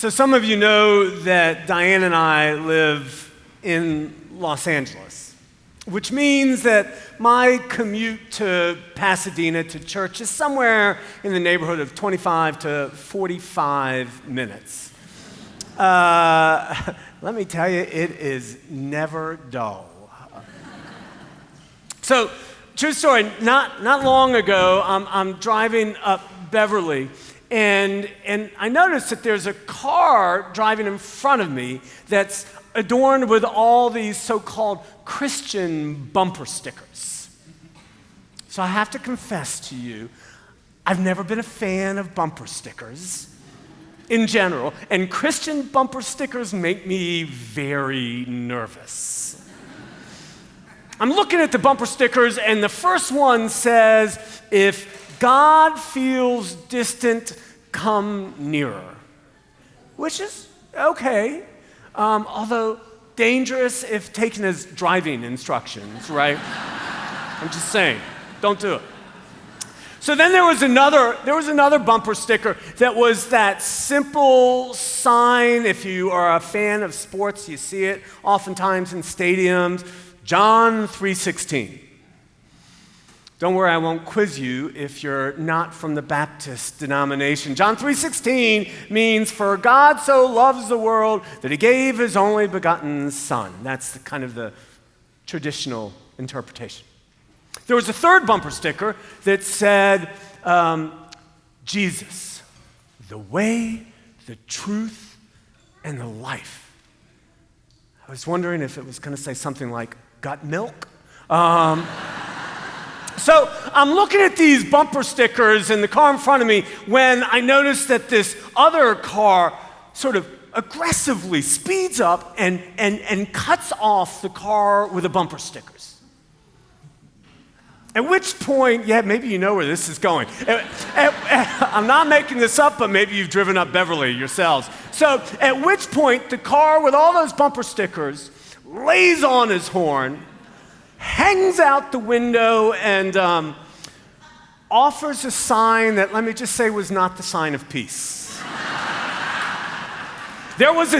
So some of you know that Diane and I live in Los Angeles, which means that my commute to Pasadena to church is somewhere in the neighborhood of 25 to 45 minutes. Let me tell you, it is never dull. So, true story, not long ago, I'm driving up Beverly, and I noticed that there's a car driving in front of me that's adorned with all these so-called Christian bumper stickers. So I have to confess to you, I've never been a fan of bumper stickers in general, and Christian bumper stickers make me very nervous. I'm looking at the bumper stickers, and the first one says, "If God feels distant, come nearer," which is okay, although dangerous if taken as driving instructions, right? I'm just saying, don't do it. So then there was another bumper sticker that was that simple sign. If you are a fan of sports, you see it oftentimes in stadiums, John 3:16. Don't worry, I won't quiz you if you're not from the Baptist denomination. John 3:16 means, "For God so loves the world that he gave his only begotten Son." That's the traditional interpretation. There was a third bumper sticker that said, "Jesus, the way, the truth, and the life." I was wondering if it was going to say something like, "Got milk?" So I'm looking at these bumper stickers in the car in front of me when I noticed that this other car sort of aggressively speeds up and cuts off the car with the bumper stickers. At which point, yeah, maybe you know where this is going. I'm not making this up, but maybe you've driven up Beverly yourselves. So at which point, the car with all those bumper stickers lays on his horn, hangs out the window, and offers a sign that, let me just say, was not the sign of peace. There was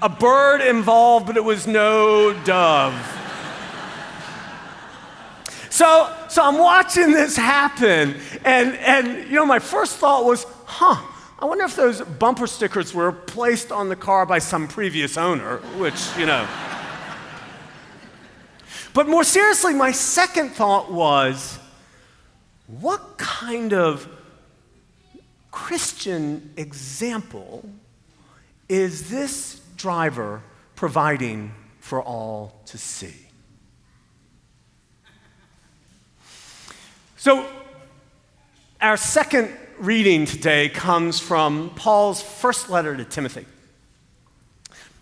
a bird involved, but it was no dove. So I'm watching this happen, and my first thought was, I wonder if those bumper stickers were placed on the car by some previous owner, which. But more seriously, my second thought was, what kind of Christian example is this driver providing for all to see? So, our second reading today comes from Paul's first letter to Timothy.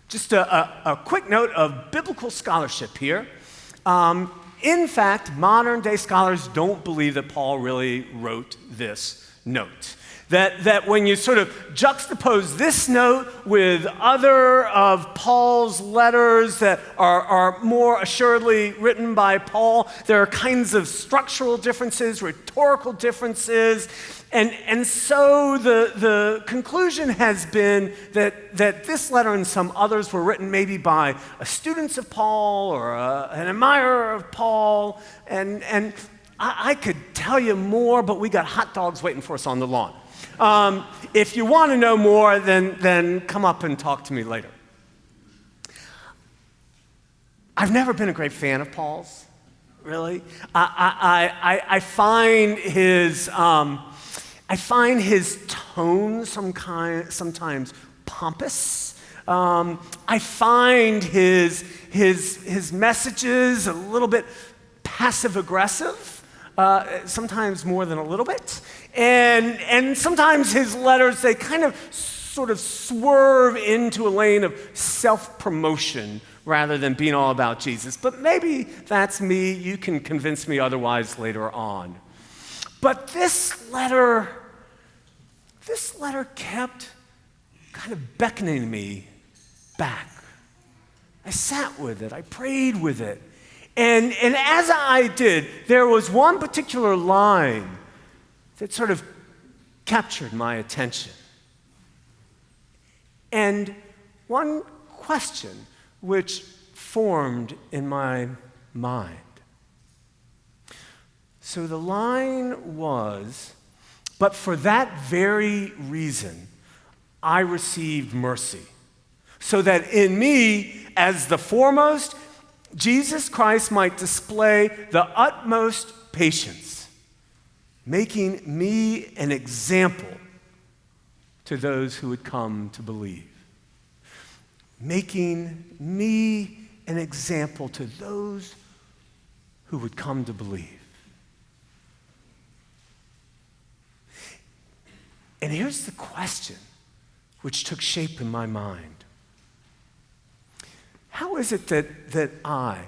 Just a quick note of biblical scholarship here. In fact, modern-day scholars don't believe that Paul really wrote this note. That when you sort of juxtapose this note with other of Paul's letters that are more assuredly written by Paul, there are kinds of structural differences, rhetorical differences, and so the conclusion has been that this letter and some others were written maybe by students of Paul or an admirer of Paul, and I could tell you more, but we got hot dogs waiting for us on the lawn. If you want to know more, then come up and talk to me later. I've never been a great fan of Paul's, really. I find his tone sometimes pompous. I find his messages a little bit passive-aggressive. Sometimes more than a little bit. And sometimes his letters, they kind of sort of swerve into a lane of self-promotion rather than being all about Jesus. But maybe that's me. You can convince me otherwise later on. But this letter kept kind of beckoning me back. I sat with it. I prayed with it. And as I did, there was one particular line that sort of captured my attention. And one question which formed in my mind. So the line was, but for that very reason, I received mercy, so that in me, as the foremost, Jesus Christ might display the utmost patience, making me an example to those who would come to believe. Making me an example to those who would come to believe. And here's the question which took shape in my mind. How is it that I,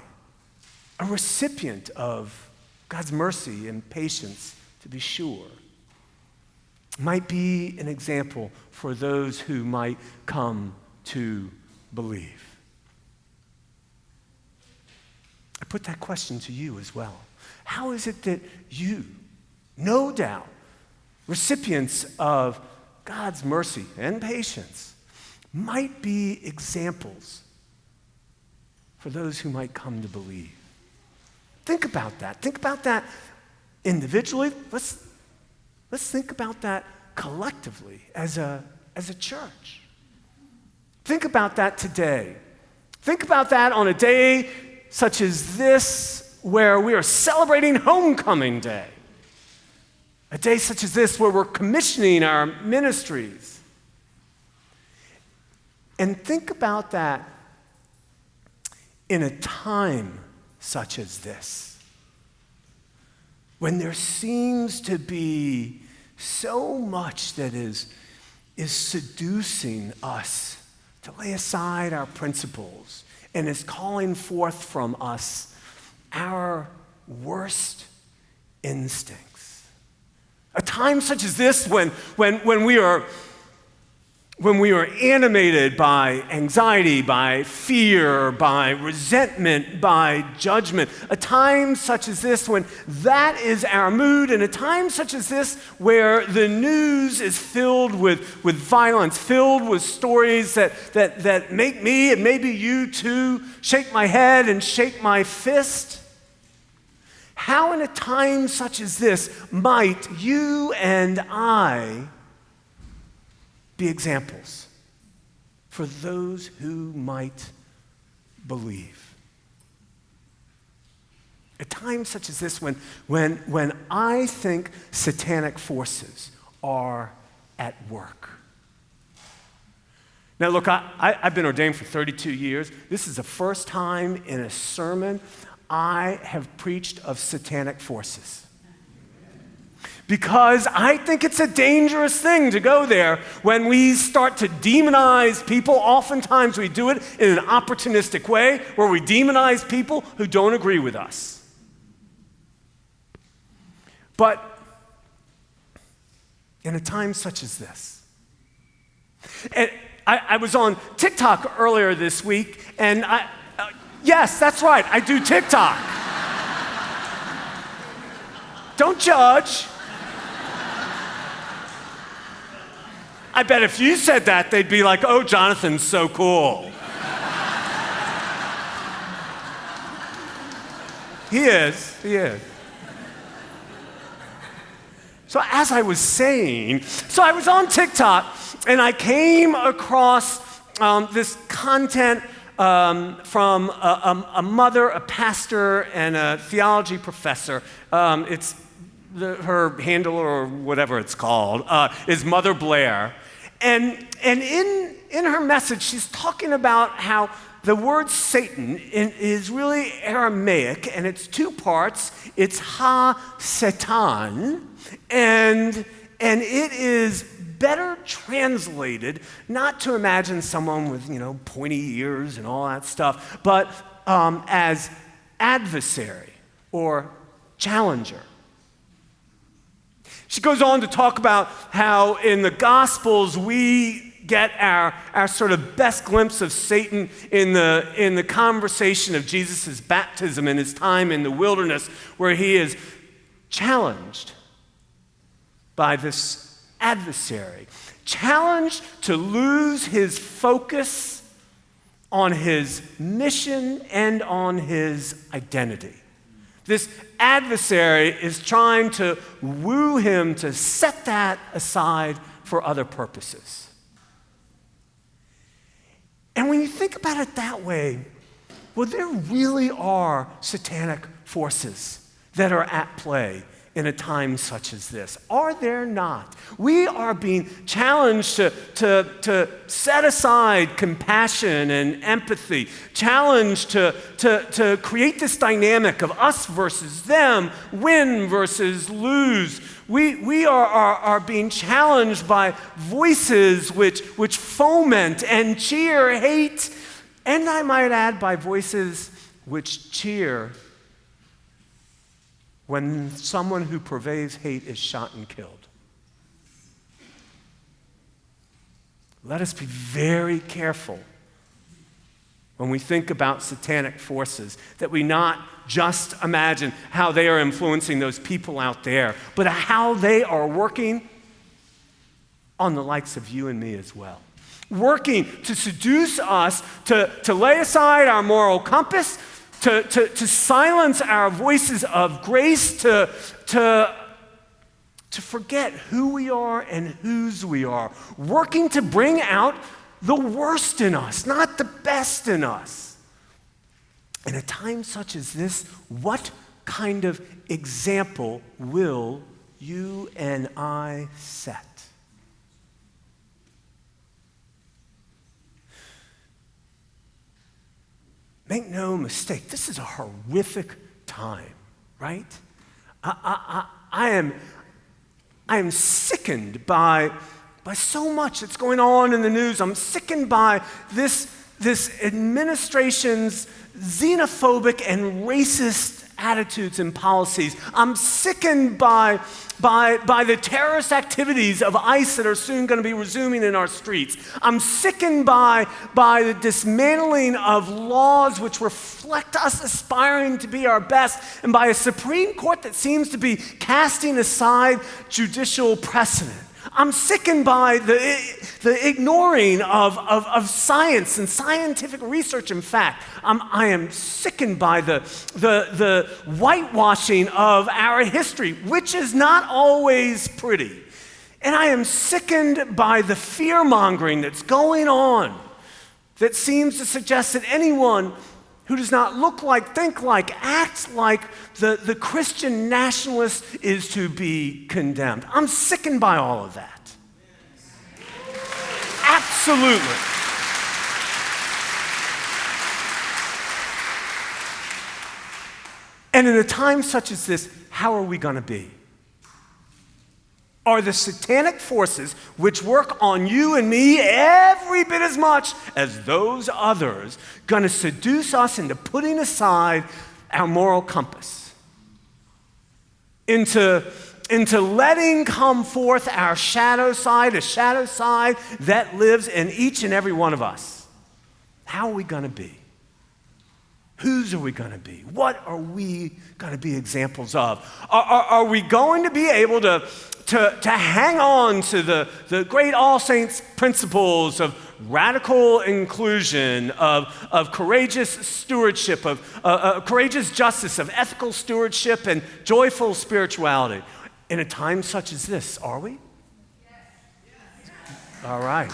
a recipient of God's mercy and patience, to be sure, might be an example for those who might come to believe? I put that question to you as well. How is it that you, no doubt, recipients of God's mercy and patience, might be examples for those who might come to believe? Think about that. Think about that individually. Let's think about that collectively as a church. Think about that today. Think about that on a day such as this, where we are celebrating Homecoming Day. A day such as this, where we're commissioning our ministries. And think about that in a time such as this, when there seems to be so much that is seducing us to lay aside our principles and is calling forth from us our worst instincts. A time such as this when we are animated by anxiety, by fear, by resentment, by judgment. A time such as this when that is our mood, and a time such as this where the news is filled with violence, filled with stories that make me, and maybe you too, shake my head and shake my fist. How in a time such as this might you and I be examples for those who might believe? A time such as this when I think satanic forces are at work. Now look, I've been ordained for 32 years. This is the first time in a sermon I have preached of satanic forces. Because I think it's a dangerous thing to go there when we start to demonize people. Oftentimes we do it in an opportunistic way where we demonize people who don't agree with us. But in a time such as this, and I was on TikTok earlier this week, and yes, that's right, I do TikTok. Don't judge. I bet if you said that, they'd be like, oh, Jonathan's so cool. He is. So as I was saying, I was on TikTok, and I came across this content from a mother, a pastor, and a theology professor. Her handle, or whatever it's called, is Mother Blair. And in her message, she's talking about how the word Satan is really Aramaic, and it's two parts. It's ha-satan, and it is better translated, not to imagine someone with, pointy ears and all that stuff, but as adversary or challenger. She goes on to talk about how in the Gospels we get our sort of best glimpse of Satan in the conversation of Jesus' baptism and his time in the wilderness, where he is challenged by this adversary. challenged to lose his focus on his mission and on his identity. This adversary is trying to woo him to set that aside for other purposes. And when you think about it that way, well, there really are satanic forces that are at play in a time such as this. Are there not? We are being challenged to set aside compassion and empathy, challenged to create this dynamic of us versus them, win versus lose. We are being challenged by voices which foment and cheer hate, and I might add, by voices which cheer when someone who purveys hate is shot and killed. Let us be very careful when we think about satanic forces, that we not just imagine how they are influencing those people out there, but how they are working on the likes of you and me as well. Working to seduce us, to lay aside our moral compass, to silence our voices of grace, to forget who we are and whose we are, working to bring out the worst in us, not the best in us. In a time such as this, what kind of example will you and I set? Make no mistake, this is a horrific time, right? I am sickened by so much that's going on in the news. I'm sickened by this administration's xenophobic and racist attitudes and policies. I'm sickened by the terrorist activities of ICE that are soon going to be resuming in our streets. I'm sickened by the dismantling of laws which reflect us aspiring to be our best, and by a Supreme Court that seems to be casting aside judicial precedent. I'm sickened by the ignoring of science and scientific research. In fact, I am sickened by the whitewashing of our history, which is not always pretty. And I am sickened by the fear-mongering that's going on that seems to suggest that anyone who does not look like, think like, act like the Christian nationalist is to be condemned. I'm sickened by all of that. Absolutely. And in a time such as this, how are we going to be? Are the satanic forces which work on you and me every bit as much as those others going to seduce us into putting aside our moral compass? Into letting come forth our shadow side, a shadow side that lives in each and every one of us? How are we going to be? Whose are we going to be? What are we going to be examples of? Are we going to be able to hang on to the great All Saints principles of radical inclusion, of courageous stewardship, of courageous justice, of ethical stewardship, and joyful spirituality? In a time such as this, are we? Yes. All right.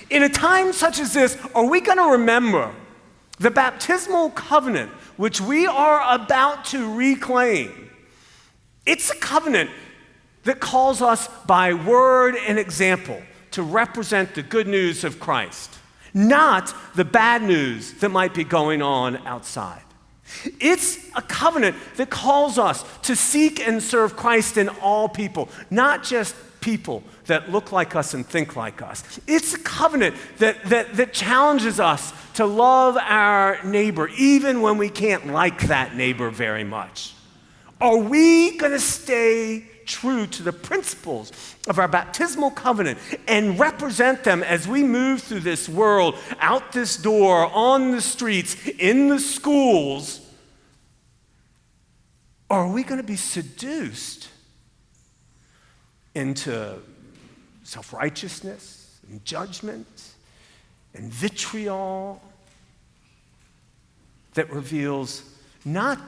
In a time such as this, are we going to remember the baptismal covenant which we are about to reclaim? It's a covenant that calls us by word and example to represent the good news of Christ, not the bad news that might be going on outside. It's a covenant that calls us to seek and serve Christ in all people, not just people that look like us and think like us. It's a covenant that challenges us to love our neighbor, even when we can't like that neighbor very much. Are we going to stay true to the principles of our baptismal covenant and represent them as we move through this world, out this door, on the streets, in the schools? Or are we going to be seduced into self-righteousness and judgment and vitriol that reveals not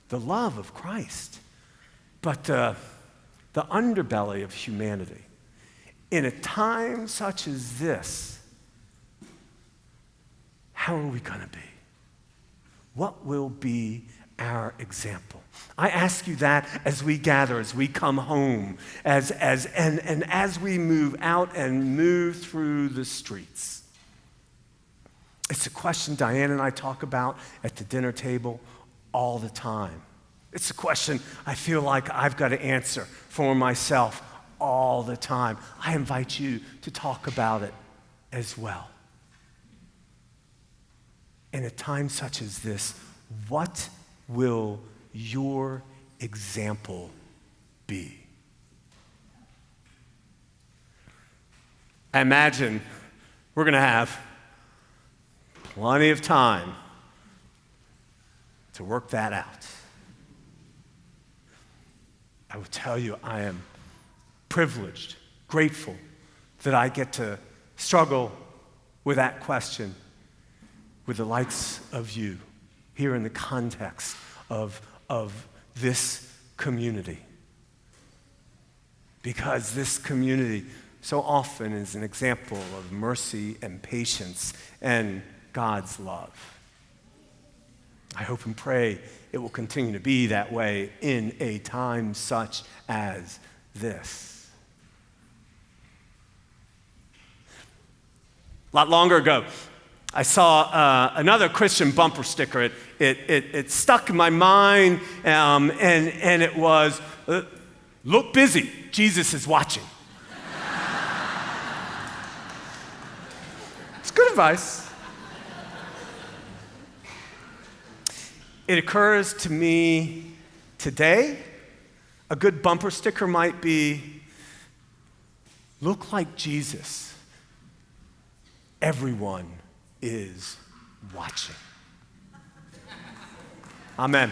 the love of Christ, but the underbelly of humanity. In a time such as this, how are we going to be? What will be our example? I ask you that as we gather, as we come home, and as we move out and move through the streets. It's a question Diane and I talk about at the dinner table all the time. It's a question I feel like I've got to answer for myself all the time. I invite you to talk about it as well. In a time such as this, what will your example be? I imagine we're going to have plenty of time to work that out. I will tell you, I am privileged, grateful that I get to struggle with that question with the likes of you here in the context of this community. Because this community so often is an example of mercy and patience and God's love. I hope and pray it will continue to be that way in a time such as this. A lot longer ago, I saw another Christian bumper sticker. It stuck in my mind, and it was, "Look busy, Jesus is watching." It's good advice. It occurs to me today, a good bumper sticker might be, "Look like Jesus. Everyone is watching." Amen.